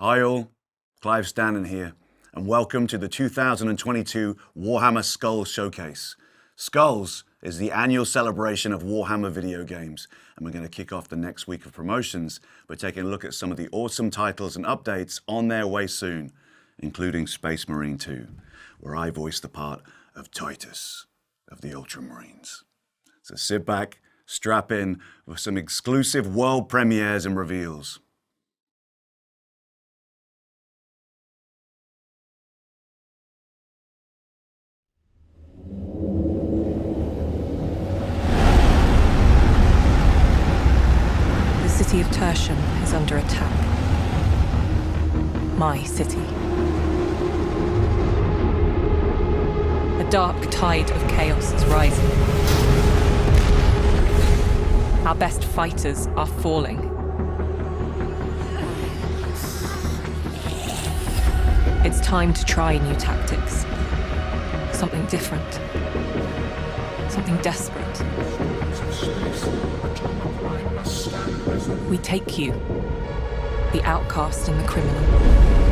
Hi all, Clive Stanton here, and welcome to the 2022 Warhammer Skulls Showcase. Skulls is the annual celebration of Warhammer video games, and we're going to kick off the next week of promotions by taking a look at some of the awesome titles and updates on their way soon, including Space Marine 2, where I voice the part of Titus of the Ultramarines. So sit back, strap in for some exclusive world premieres and reveals. The city of Tertium is under attack. My city. A dark tide of chaos is rising. Our best fighters are falling. It's time to try new tactics. Something different. Something desperate. We take you, the outcast and the criminal,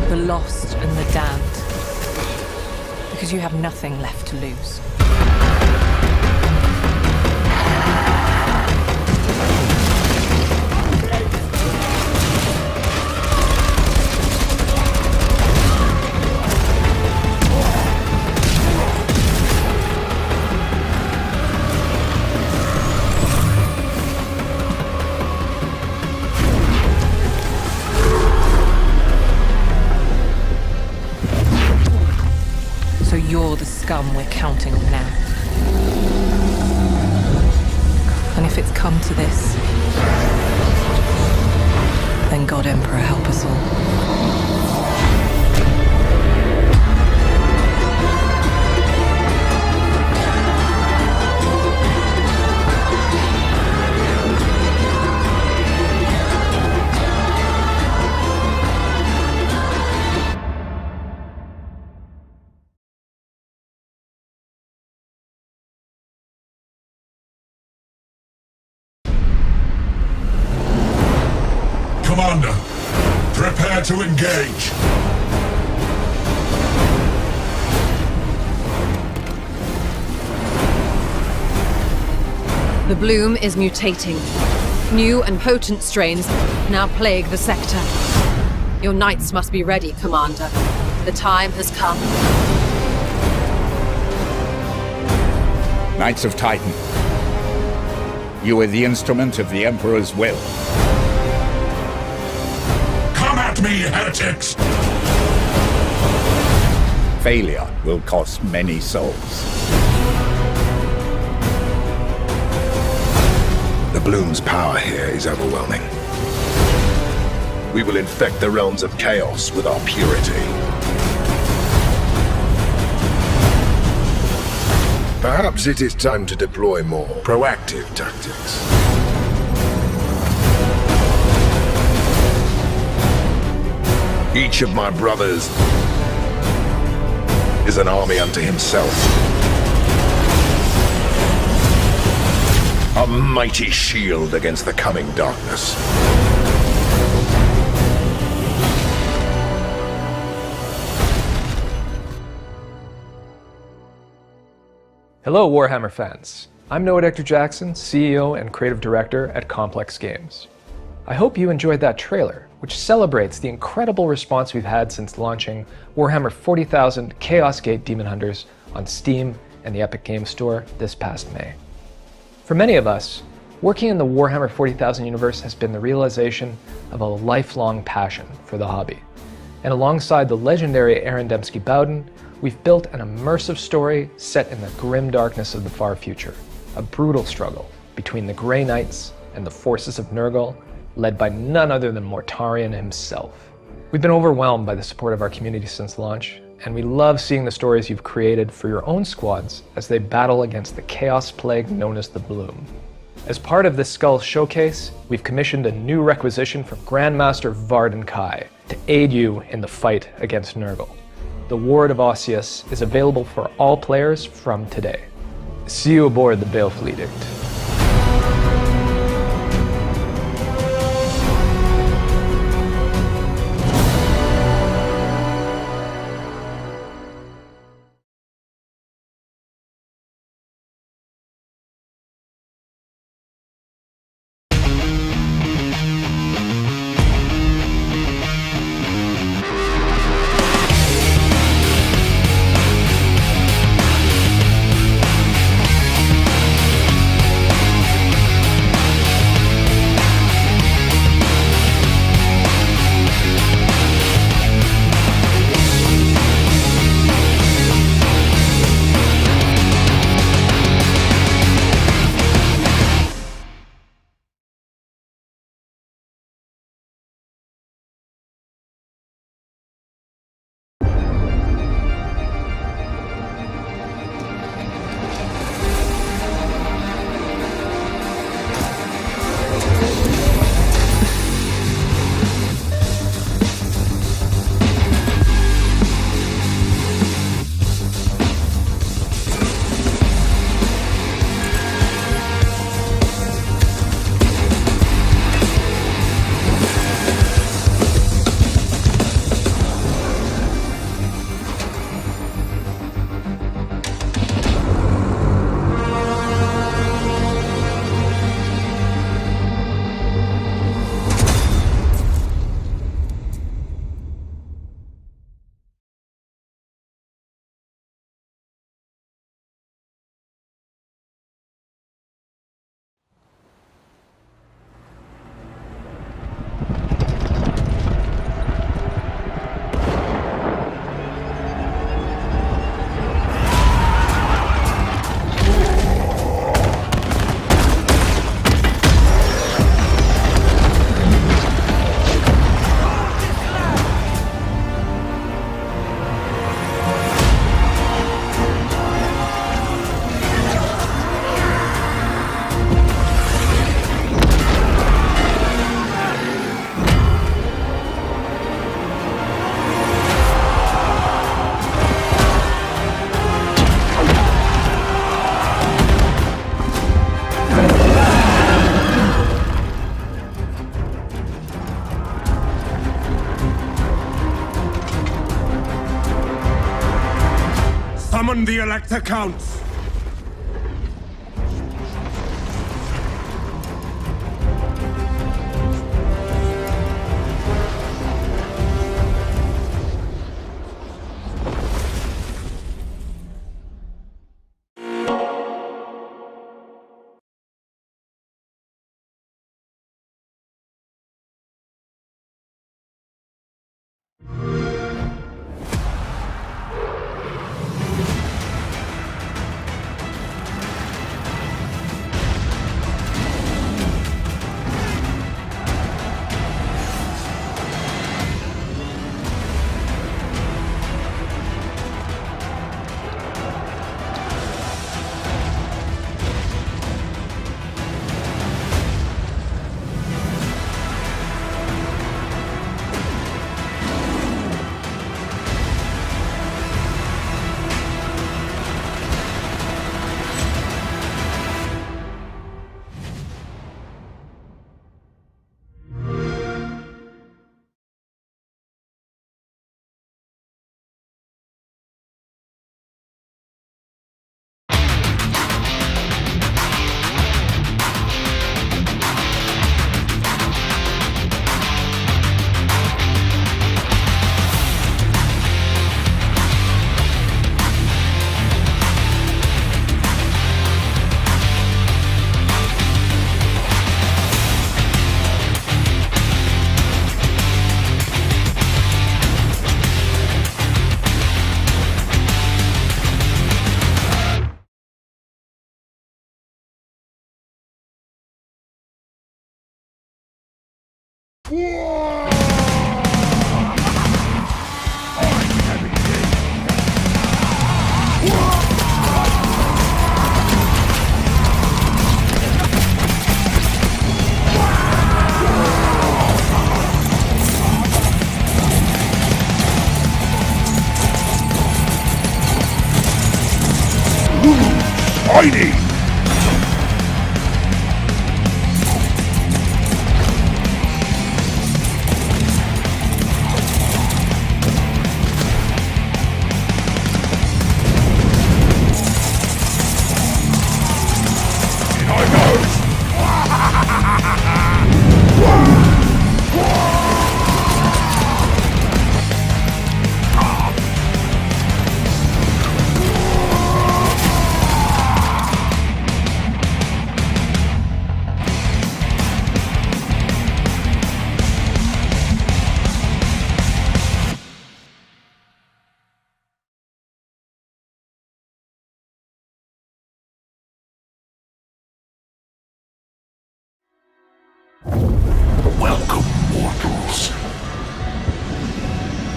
the lost and the damned, because you have nothing left to lose. You're the scum we're counting on now. And if it's come to this, then God Emperor help us all. Commander, prepare to engage. The bloom is mutating. New and potent strains now plague the sector. Your knights must be ready, Commander. The time has come. Knights of Titan, you are the instrument of the Emperor's will. Me, heretics! Failure will cost many souls. The bloom's power here is overwhelming. We will infect the realms of chaos with our purity. Perhaps it is time to deploy more proactive tactics. Each of my brothers is an army unto himself. A mighty shield against the coming darkness. Hello, Warhammer fans. I'm Noah Dexter Jackson, CEO and Creative Director at Complex Games. I hope you enjoyed that trailer, which celebrates the incredible response we've had since launching Warhammer 40,000 Chaos Gate Demon Hunters on Steam and the Epic Games Store this past May. For many of us, working in the Warhammer 40,000 universe has been the realization of a lifelong passion for the hobby. And alongside the legendary Aaron Dembski-Bowden, we've built an immersive story set in the grim darkness of the far future, a brutal struggle between the Grey Knights and the forces of Nurgle, led by none other than Mortarion himself. We've been overwhelmed by the support of our community since launch, and we love seeing the stories you've created for your own squads as they battle against the chaos plague known as the Bloom. As part of this Skulls showcase, we've commissioned a new requisition from Grandmaster Varden Kai to aid you in the fight against Nurgle. The Ward of Osseous is available for all players from today. See you aboard the Baleful Edict. Summon the Elector Counts! Tiny! Welcome, mortals.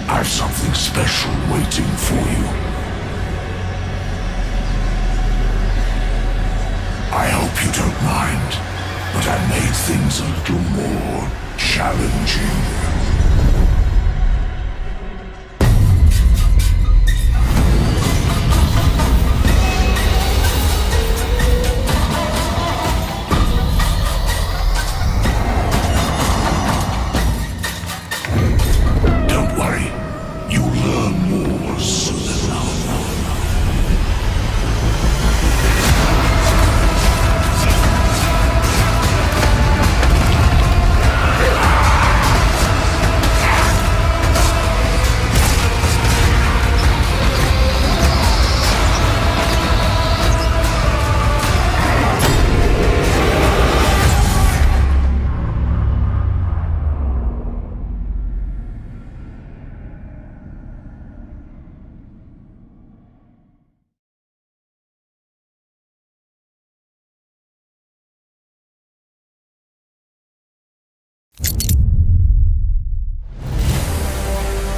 I've something special waiting for you. I hope you don't mind, but I made things a little more challenging.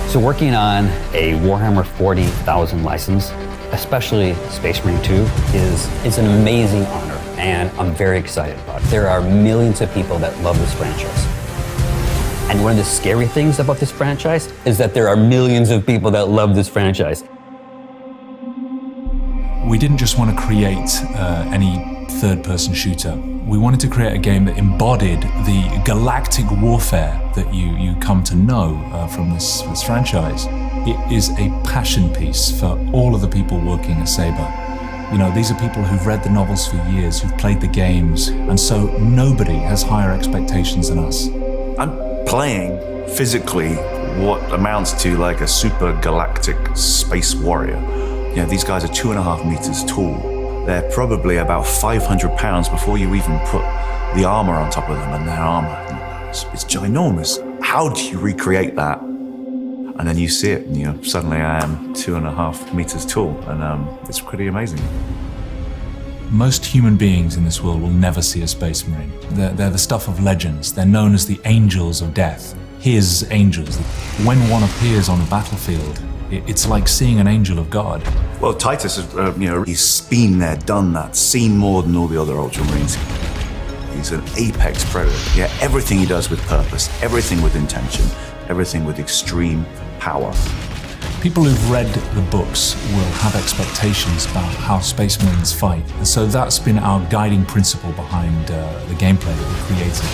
So working on a Warhammer 40,000 license, especially Space Marine 2, is an amazing honor, and I'm very excited about it. There are millions of people that love this franchise. And one of the scary things about this franchise is that there are millions of people that love this franchise. We didn't just want to create any third-person shooter. We wanted to create a game that embodied the galactic warfare that you come to know from this franchise. It is a passion piece for all of the people working at Saber. You know, these are people who've read the novels for years, who've played the games, and so nobody has higher expectations than us. I'm playing physically what amounts to like a super galactic space warrior. You know, these guys are 2.5 meters tall. They're probably about 500 pounds before you even put the armor on top of them, and their armor, it's ginormous. How do you recreate that? And then you see it, and you know, suddenly I am 2.5 meters tall, and it's pretty amazing. Most human beings in this world will never see a space marine. They're the stuff of legends. They're known as the angels of death. His angels. When one appears on a battlefield, it's like seeing an angel of God. Well, Titus, you know, he's been there, done that, seen more than all the other Ultramarines. He's an apex predator. Yeah, everything he does with purpose, everything with intention, everything with extreme power. People who've read the books will have expectations about how Space Marines fight, and so that's been our guiding principle behind the gameplay that we created.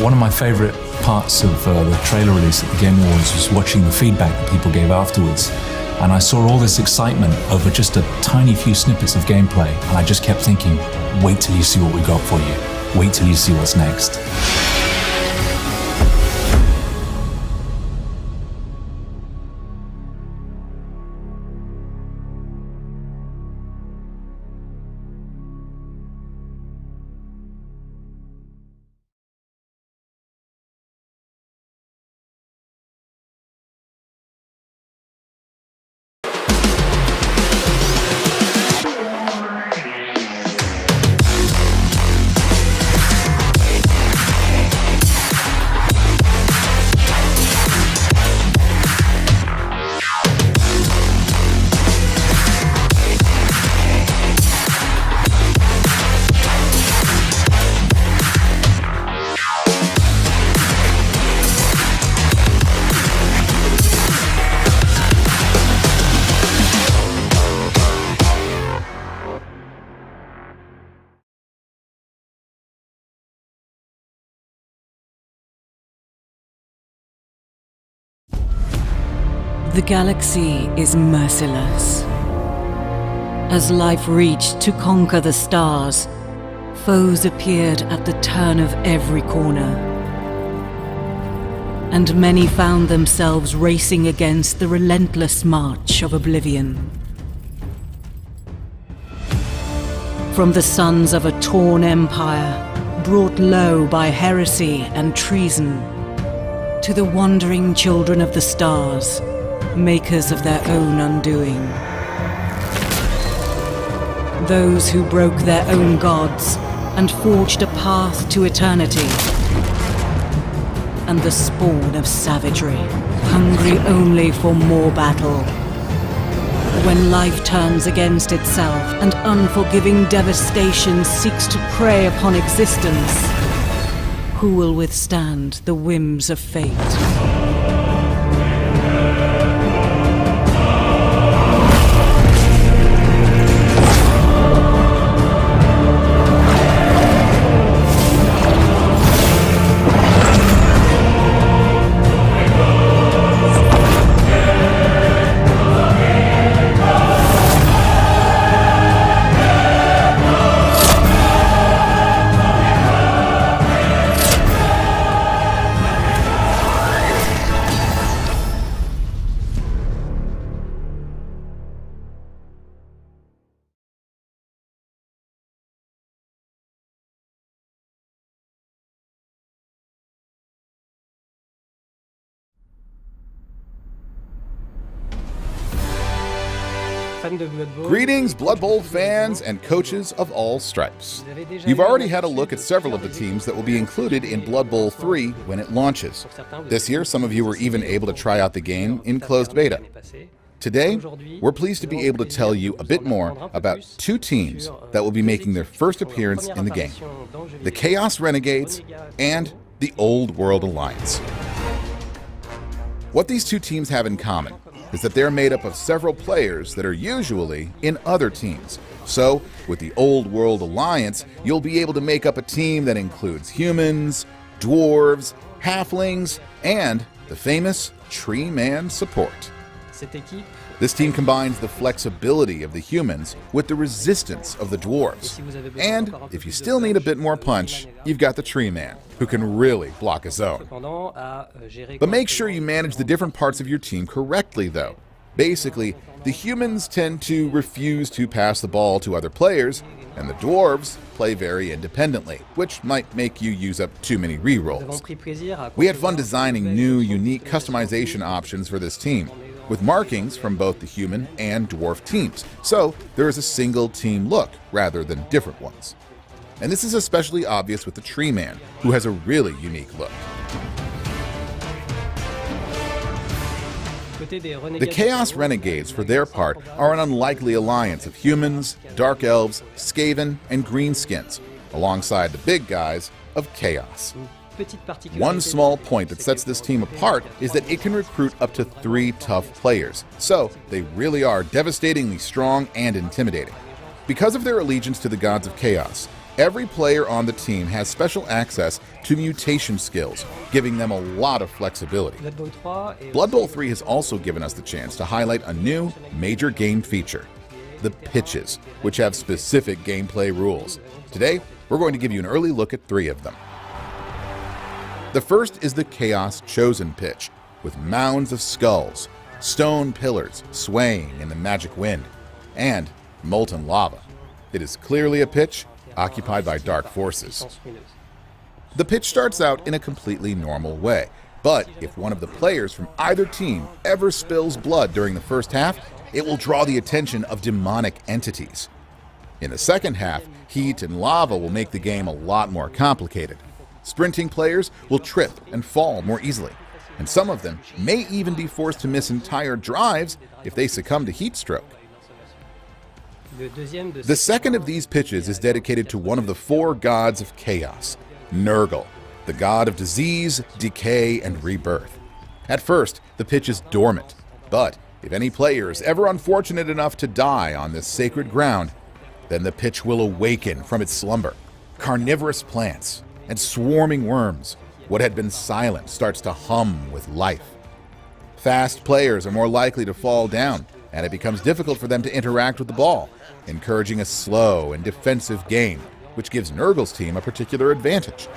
One of my favorite parts of the trailer release at the Game Awards was watching the feedback that people gave afterwards. And I saw all this excitement over just a tiny few snippets of gameplay. And I just kept thinking, wait till you see what we got for you. Wait till you see what's next. The galaxy is merciless. As life reached to conquer the stars, foes appeared at the turn of every corner. And many found themselves racing against the relentless march of oblivion. From the sons of a torn empire, brought low by heresy and treason, to the wandering children of the stars, makers of their own undoing. Those who broke their own gods and forged a path to eternity. And the spawn of savagery, hungry only for more battle. When life turns against itself and unforgiving devastation seeks to prey upon existence, who will withstand the whims of fate? Greetings, Blood Bowl fans and coaches of all stripes. You've already had a look at several of the teams that will be included in Blood Bowl 3 when it launches. This year, some of you were even able to try out the game in closed beta. Today, we're pleased to be able to tell you a bit more about two teams that will be making their first appearance in the game: the Chaos Renegades and the Old World Alliance. What these two teams have in common is that they're made up of several players that are usually in other teams. So, with the Old World Alliance, you'll be able to make up a team that includes humans, dwarves, halflings, and the famous Tree Man support. This team combines the flexibility of the humans with the resistance of the dwarves. And if you still need a bit more punch, you've got the Tree Man, who can really block a zone. But make sure you manage the different parts of your team correctly, though. Basically, the humans tend to refuse to pass the ball to other players, and the dwarves play very independently, which might make you use up too many rerolls. We had fun designing new, unique customization options for this team, with markings from both the human and dwarf teams, so there is a single team look rather than different ones. And this is especially obvious with the Tree Man, who has a really unique look. The Chaos Renegades, for their part, are an unlikely alliance of humans, dark elves, Skaven, and greenskins, alongside the big guys of Chaos. One small point that sets this team apart is that it can recruit up to 3 tough players, so they really are devastatingly strong and intimidating. Because of their allegiance to the gods of Chaos, every player on the team has special access to mutation skills, giving them a lot of flexibility. Blood Bowl 3 has also given us the chance to highlight a new, major game feature, the pitches, which have specific gameplay rules. Today, we're going to give you an early look at 3 of them. The first is the Chaos Chosen pitch, with mounds of skulls, stone pillars swaying in the magic wind, and molten lava. It is clearly a pitch occupied by dark forces. The pitch starts out in a completely normal way, but if one of the players from either team ever spills blood during the first half, it will draw the attention of demonic entities. In the second half, heat and lava will make the game a lot more complicated. Sprinting players will trip and fall more easily, and some of them may even be forced to miss entire drives if they succumb to heat stroke. The second of these pitches is dedicated to one of the 4 gods of chaos, Nurgle, the god of disease, decay, and rebirth. At first, the pitch is dormant, but if any player is ever unfortunate enough to die on this sacred ground, then the pitch will awaken from its slumber. Carnivorous plants and swarming worms, what had been silent starts to hum with life. Fast players are more likely to fall down, and it becomes difficult for them to interact with the ball, encouraging a slow and defensive game, which gives Nurgle's team a particular advantage.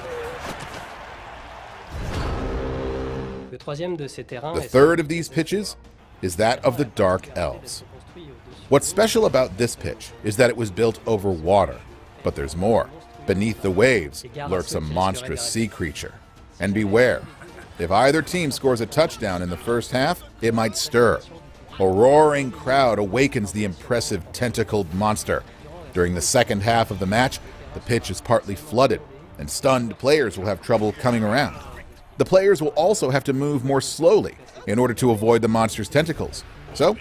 The third of these pitches is that of the Dark Elves. What's special about this pitch is that it was built over water, but there's more. Beneath the waves lurks a monstrous sea creature. And beware, if either team scores a touchdown in the first half, it might stir. A roaring crowd awakens the impressive tentacled monster. During the second half of the match, the pitch is partly flooded, and stunned players will have trouble coming around. The players will also have to move more slowly in order to avoid the monster's tentacles. So,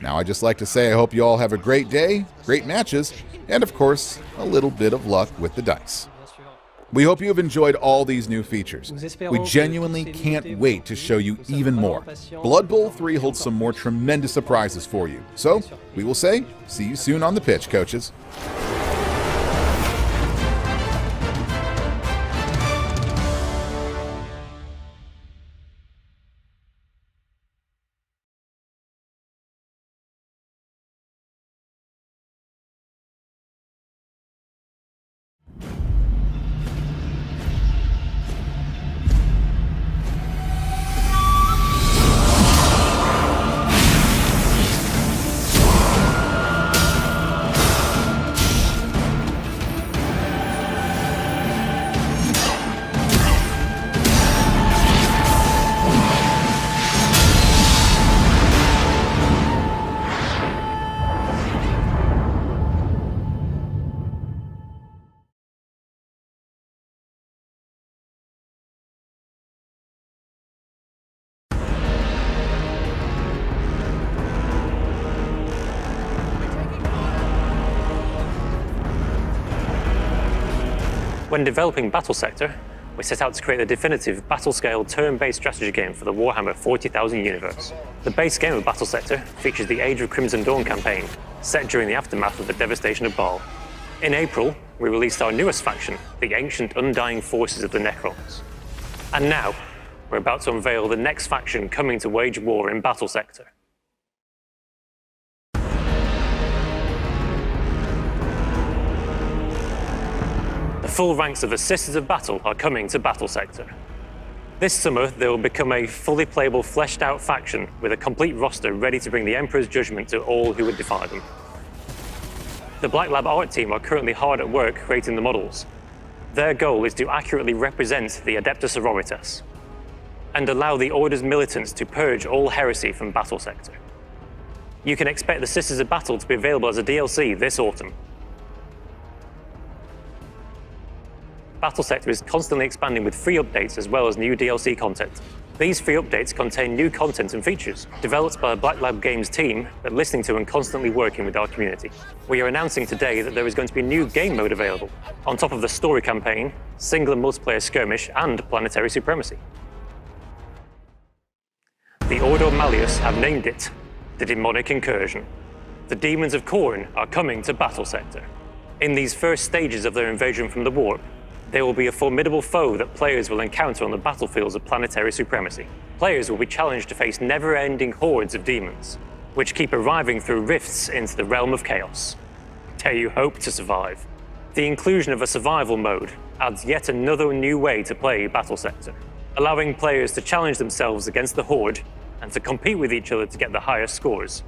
now I'd just like to say I hope you all have a great day, great matches, and of course, a little bit of luck with the dice. We hope you have enjoyed all these new features. We genuinely can't wait to show you even more. Blood Bowl 3 holds some more tremendous surprises for you. So, we will say, see you soon on the pitch, coaches. When developing Battlesector, we set out to create a definitive battle-scale turn-based strategy game for the Warhammer 40,000 universe. The base game of Battlesector features the Age of Crimson Dawn campaign, set during the aftermath of the devastation of Baal. In April, we released our newest faction, the ancient undying forces of the Necrons. And now, we're about to unveil the next faction coming to wage war in Battlesector. The full ranks of the Sisters of Battle are coming to Battlesector. This summer, they will become a fully playable, fleshed-out faction with a complete roster ready to bring the Emperor's judgment to all who would defy them. The Black Lab art team are currently hard at work creating the models. Their goal is to accurately represent the Adeptus Sororitas and allow the Order's militants to purge all heresy from Battlesector. You can expect the Sisters of Battle to be available as a DLC this autumn. Battlesector is constantly expanding with free updates as well as new DLC content. These free updates contain new content and features, developed by the Black Lab Games team, but listening to and constantly working with our community. We are announcing today that there is going to be a new game mode available, on top of the story campaign, single and multiplayer skirmish, and planetary supremacy. The Ordo Malleus have named it the Demonic Incursion. The demons of Khorne are coming to Battlesector. In these first stages of their invasion from the warp, they will be a formidable foe that players will encounter on the battlefields of planetary supremacy. Players will be challenged to face never-ending hordes of demons, which keep arriving through rifts into the realm of chaos. Dare you hope to survive? The inclusion of a survival mode adds yet another new way to play Battlesector, allowing players to challenge themselves against the horde and to compete with each other to get the highest scores.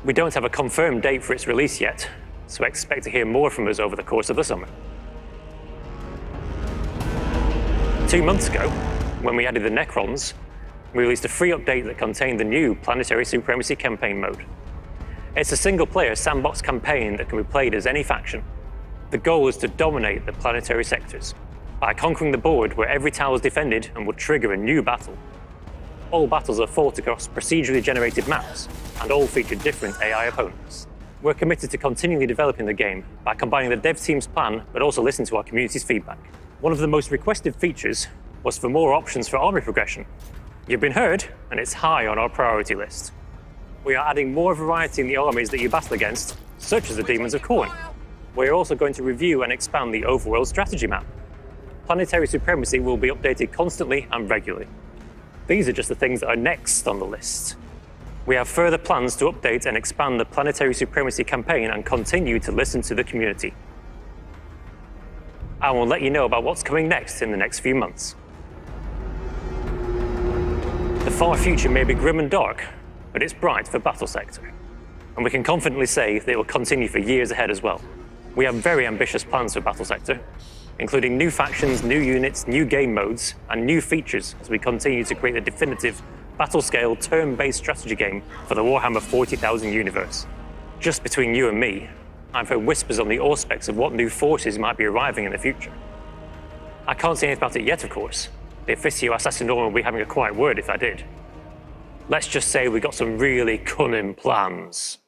We don't have a confirmed date for its release yet, so expect to hear more from us over the course of the summer. 2 months ago, when we added the Necrons, we released a free update that contained the new Planetary Supremacy campaign mode. It's a single-player sandbox campaign that can be played as any faction. The goal is to dominate the planetary sectors by conquering the board where every tower is defended and will trigger a new battle. All battles are fought across procedurally generated maps, and all feature different AI opponents. We're committed to continually developing the game by combining the dev team's plan, but also listening to our community's feedback. One of the most requested features was for more options for army progression. You've been heard, and it's high on our priority list. We are adding more variety in the armies that you battle against, such as the Demons of Khorne. We are also going to review and expand the overworld strategy map. Planetary supremacy will be updated constantly and regularly. These are just the things that are next on the list. We have further plans to update and expand the Planetary Supremacy campaign and continue to listen to the community. I will let you know about what's coming next in the next few months. The far future may be grim and dark, but it's bright for Battlesector. And we can confidently say that it will continue for years ahead as well. We have very ambitious plans for Battlesector, including new factions, new units, new game modes, and new features as we continue to create a definitive battle-scale, turn-based strategy game for the Warhammer 40,000 universe. Just between you and me, I've heard whispers on the auspex of what new forces might be arriving in the future. I can't say anything about it yet, of course. The Officio Assassinorum will be having a quiet word if I did. Let's just say we got some really cunning plans.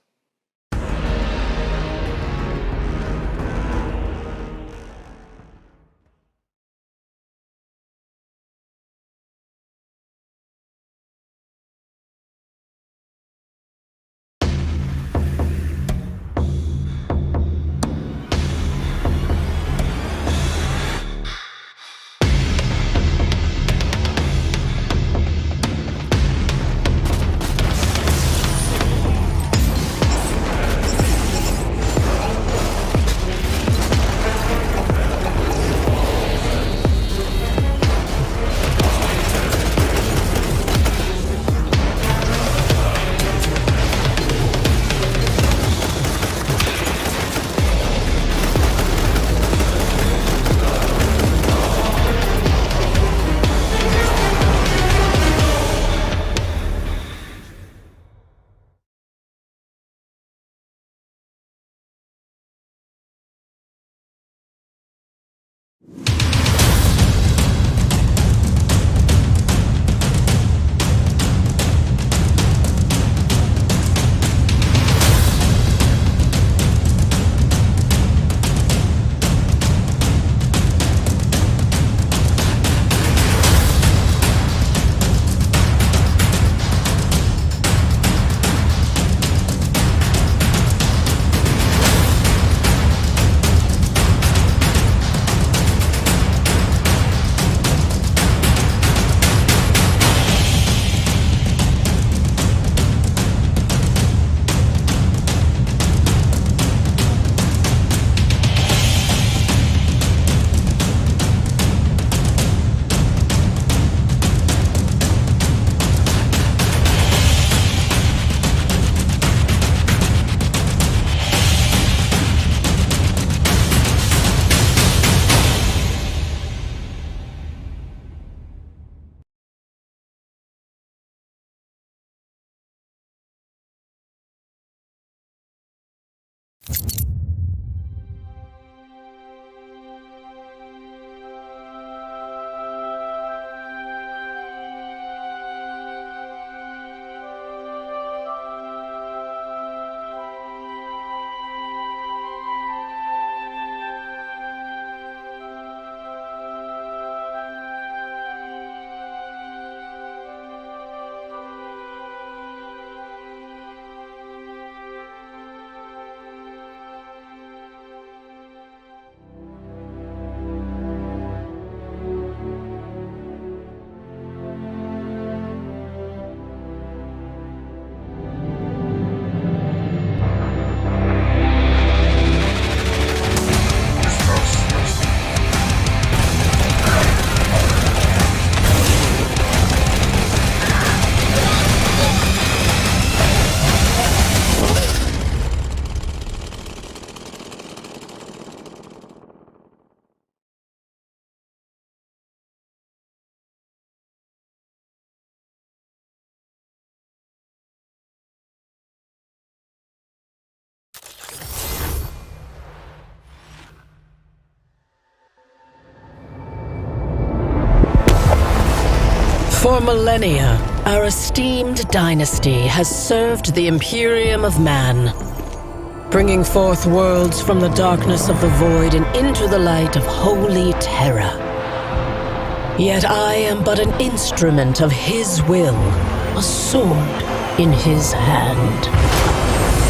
For millennia, our esteemed dynasty has served the Imperium of Man, bringing forth worlds from the darkness of the void and into the light of holy terror. Yet I am but an instrument of his will, a sword in his hand.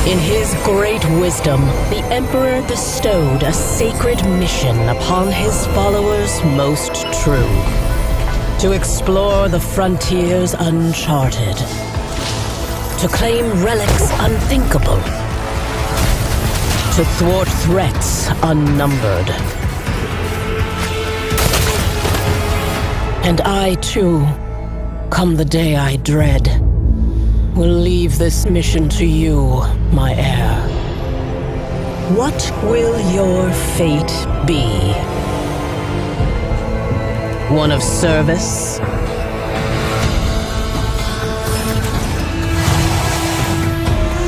In his great wisdom, the Emperor bestowed a sacred mission upon his followers most true. To explore the frontiers uncharted. To claim relics unthinkable. To thwart threats unnumbered. And I, too, come the day I dread, will leave this mission to you, my heir. What will your fate be? One of service?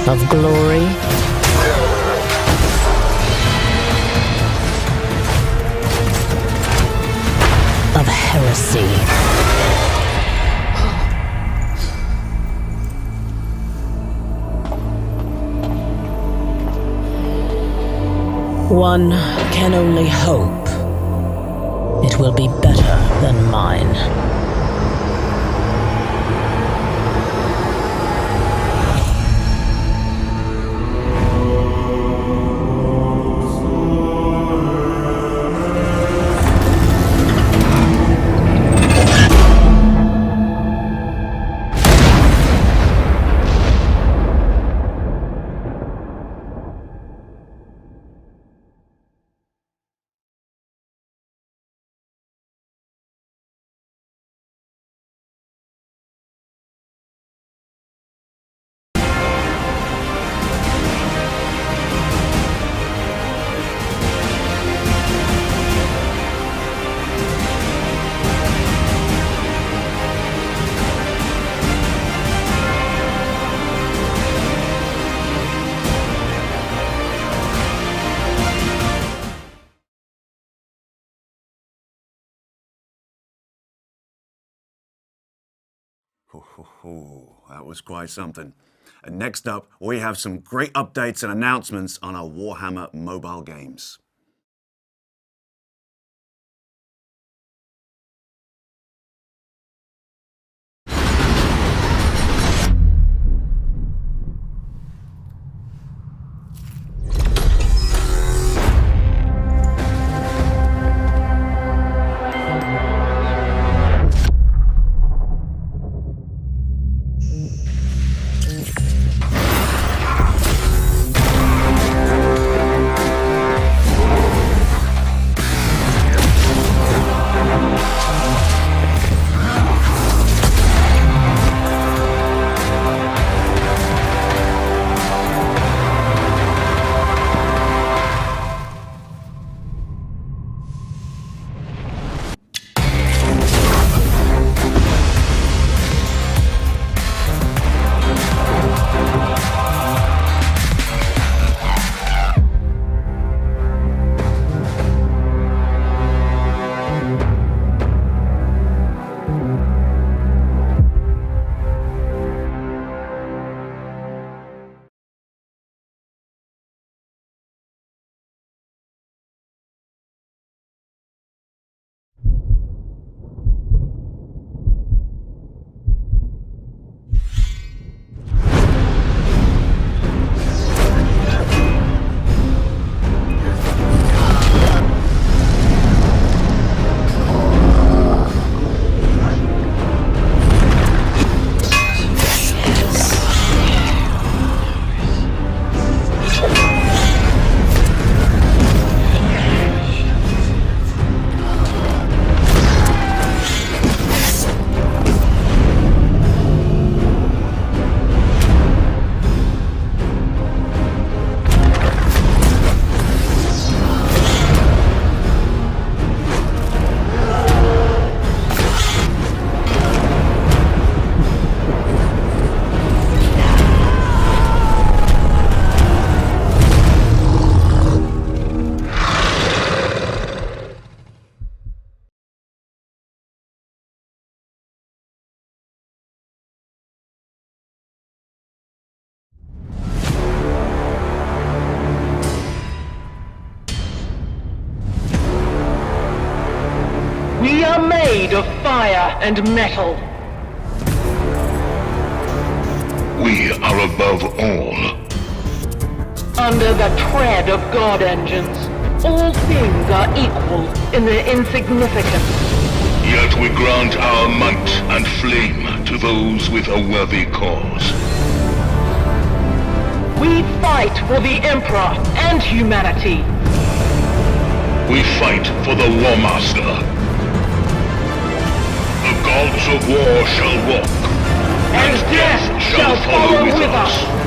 Of glory? Of heresy? One can only hope it will be better than mine. That was quite something. And next up, we have some great updates and announcements on our Warhammer mobile games. made of fire and metal. We are above all. Under the tread of God engines, all things are equal in their insignificance. Yet we grant our might and flame to those with a worthy cause. We fight for the Emperor and humanity. We fight for the War Master. The gods of war shall walk, and death shall follow with us.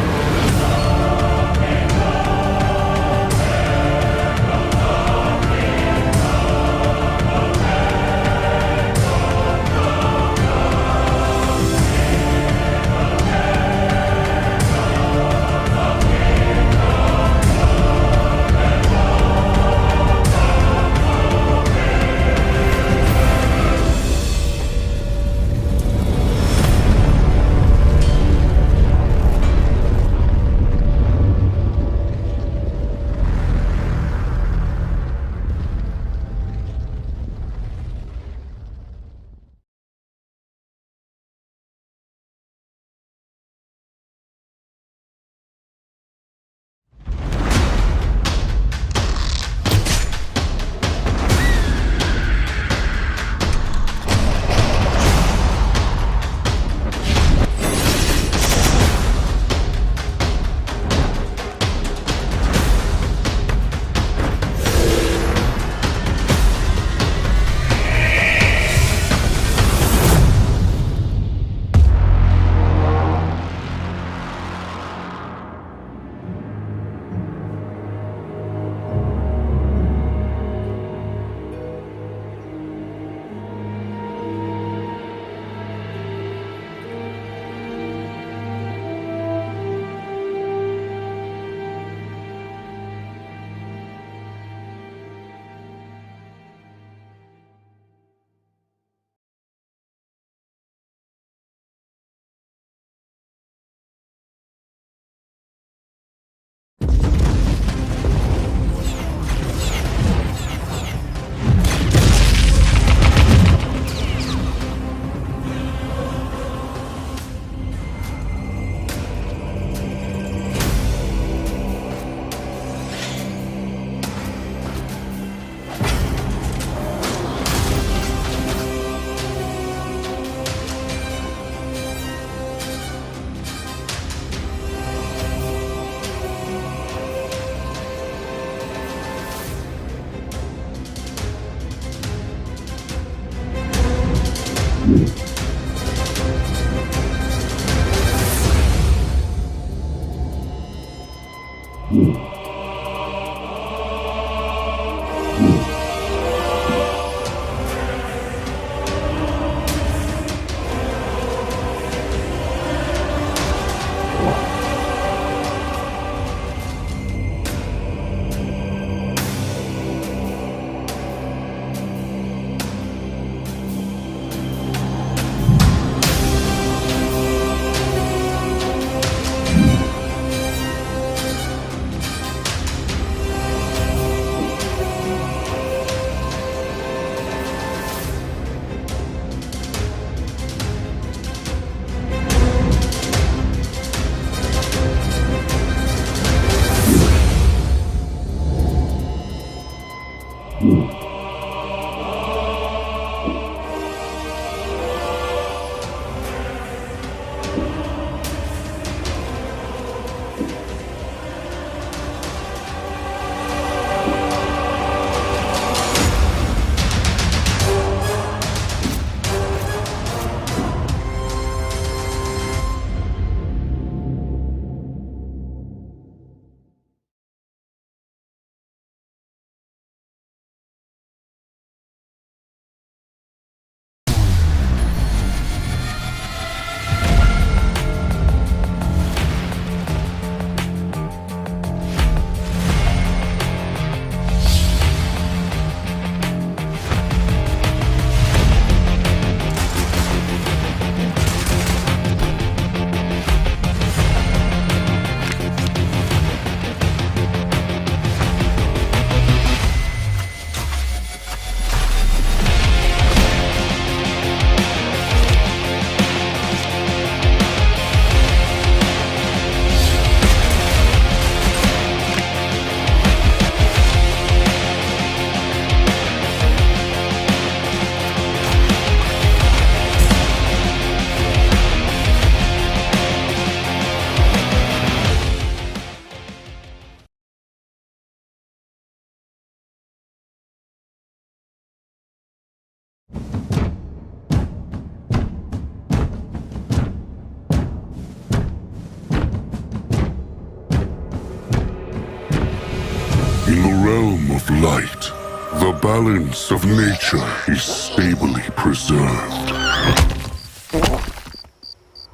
of light, the balance of nature is stably preserved.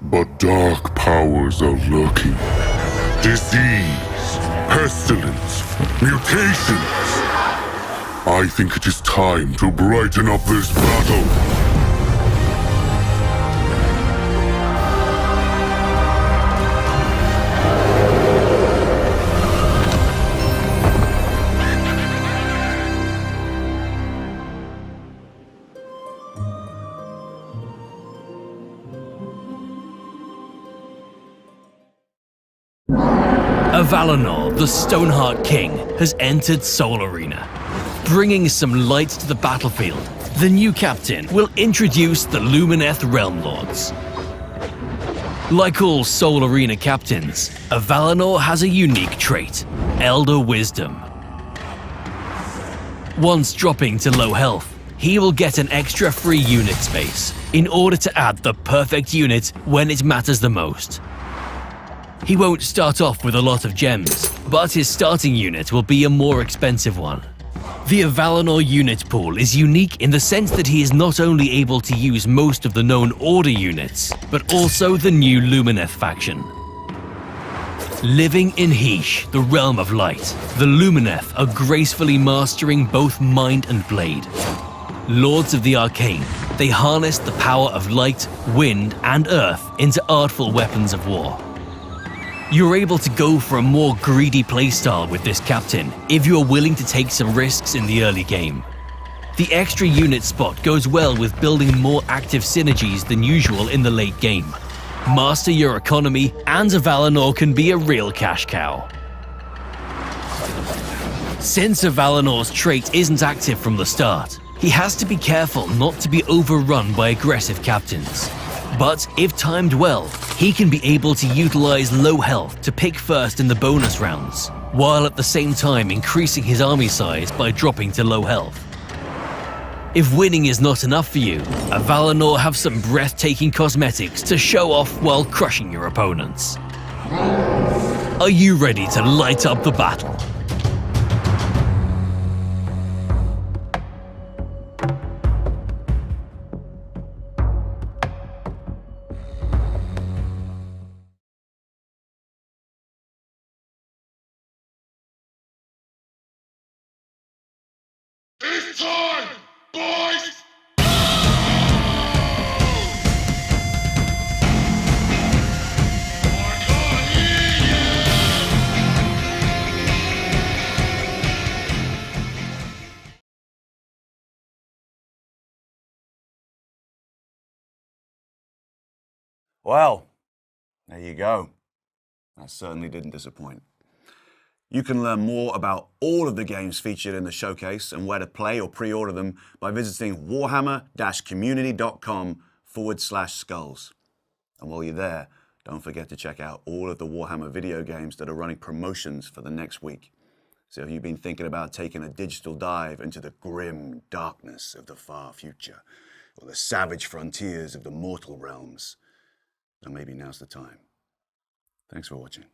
But dark powers are lurking. Disease, pestilence, mutations. I think it is time to brighten up this battle. Valinor, the Stoneheart King, has entered Sol Arena. Bringing some light to the battlefield, the new captain will introduce the Lumineth Realm Lords. Like all Sol Arena captains, Valinor has a unique trait, Elder Wisdom. Once dropping to low health, he will get an extra free unit space in order to add the perfect unit when it matters the most. He won't start off with a lot of gems, but his starting unit will be a more expensive one. The Valinor unit pool is unique in the sense that he is not only able to use most of the known Order units, but also the new Lumineth faction. Living in Heesh, the Realm of Light, the Lumineth are gracefully mastering both mind and blade. Lords of the Arcane, they harness the power of light, wind, and earth into artful weapons of war. You're able to go for a more greedy playstyle with this captain if you're willing to take some risks in the early game. The extra unit spot goes well with building more active synergies than usual in the late game. Master your economy, and Valinor can be a real cash cow. Since Valinor's trait isn't active from the start, he has to be careful not to be overrun by aggressive captains. But if timed well, he can be able to utilize low health to pick first in the bonus rounds, while at the same time increasing his army size by dropping to low health. If winning is not enough for you, Valinor have some breathtaking cosmetics to show off while crushing your opponents. Are you ready to light up the battle? It's time, boys! Well, there you go. That certainly didn't disappoint. You can learn more about all of the games featured in the showcase and where to play or pre-order them by visiting warhammer-community.com/skulls. And while you're there, don't forget to check out all of the Warhammer video games that are running promotions for the next week. So if you've been thinking about taking a digital dive into the grim darkness of the far future, or the savage frontiers of the mortal realms, then maybe now's the time. Thanks for watching.